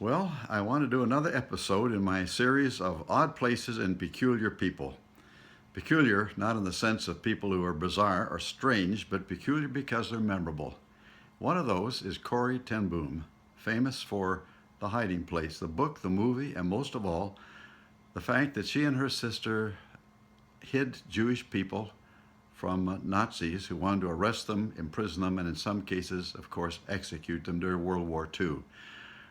Well, I want to do another episode in my series of odd places and peculiar people. Peculiar, not in the sense of people who are bizarre or strange, but peculiar because they're memorable. One of those is Corrie ten Boom, famous for The Hiding Place, the book, the movie, and most of all, the fact that she and her sister hid Jewish people from Nazis who wanted to arrest them, imprison them, and in some cases, of course, execute them during World War II.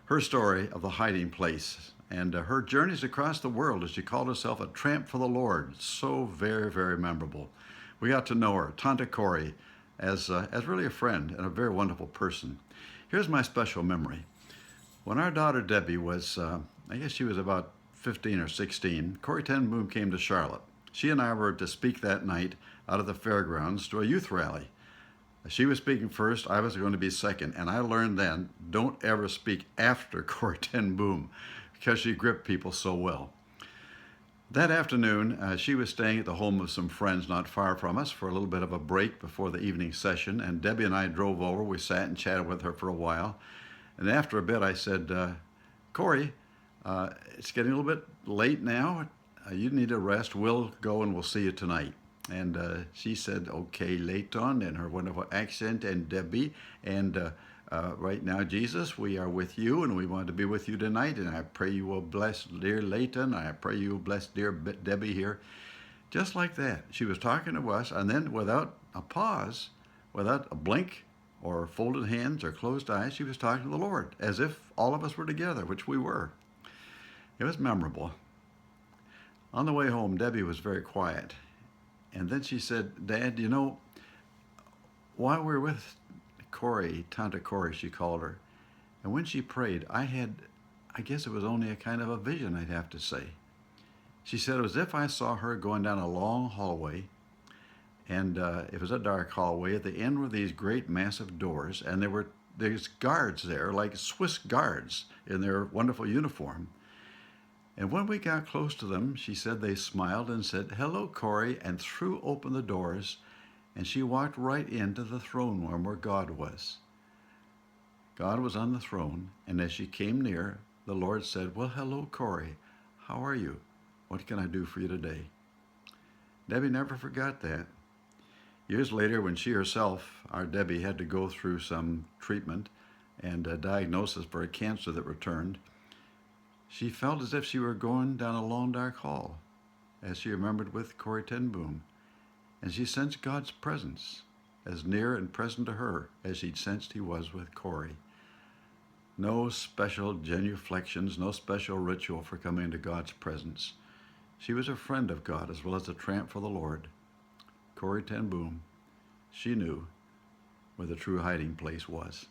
Her story of the hiding place and her journeys across the world as she called herself a tramp for the Lord. So very, very memorable. We got to know her, Tante Corrie, as really a friend and a very wonderful person. Here's my special memory. When our daughter Debbie was, I guess she was about 15 or 16, Corrie ten Boom came to Charlotte. She and I were to speak that night out of the fairgrounds to a youth rally. She was speaking first, I was going to be second, and I learned then, don't ever speak after Corrie ten Boom because she gripped people so well. That afternoon, she was staying at the home of some friends not far from us for a little bit of a break before the evening session, and Debbie and I drove over. We sat and chatted with her for a while, and after a bit I said, Corrie, it's getting a little bit late now. You need a rest. We'll go and we'll see you tonight. And she said, okay, Leighton, in her wonderful accent, and Debbie, and right now, Jesus, we are with you, and we want to be with you tonight, and I pray you will bless dear Leighton, I pray you will bless dear Debbie here. Just like that. She was talking to us, and then without a pause, without a blink, or folded hands, or closed eyes, she was talking to the Lord, as if all of us were together, which we were. It was memorable. On the way home, Debbie was very quiet. And then she said, Dad, while we were with Corrie, Tante Corrie, she called her, and when she prayed, I guess it was only a kind of a vision, I'd have to say. She said it was as if I saw her going down a long hallway, and it was a dark hallway. At the end were these great massive doors, and there's guards there, like Swiss guards in their wonderful uniform. And when we got close to them, she said they smiled and said, hello, Corrie, and threw open the doors, and she walked right into the throne room where God was. God was on the throne, and as she came near, the Lord said, well, hello, Corrie. How are you? What can I do for you today? Debbie never forgot that. Years later, when she herself, our Debbie, had to go through some treatment and a diagnosis for a cancer that returned, she felt as if she were going down a long dark hall, as she remembered with Corrie ten Boom, and she sensed God's presence as near and present to her as she'd sensed he was with Corrie. No special genuflections, no special ritual for coming into God's presence. She was a friend of God as well as a tramp for the Lord. Corrie ten Boom, she knew where the true hiding place was.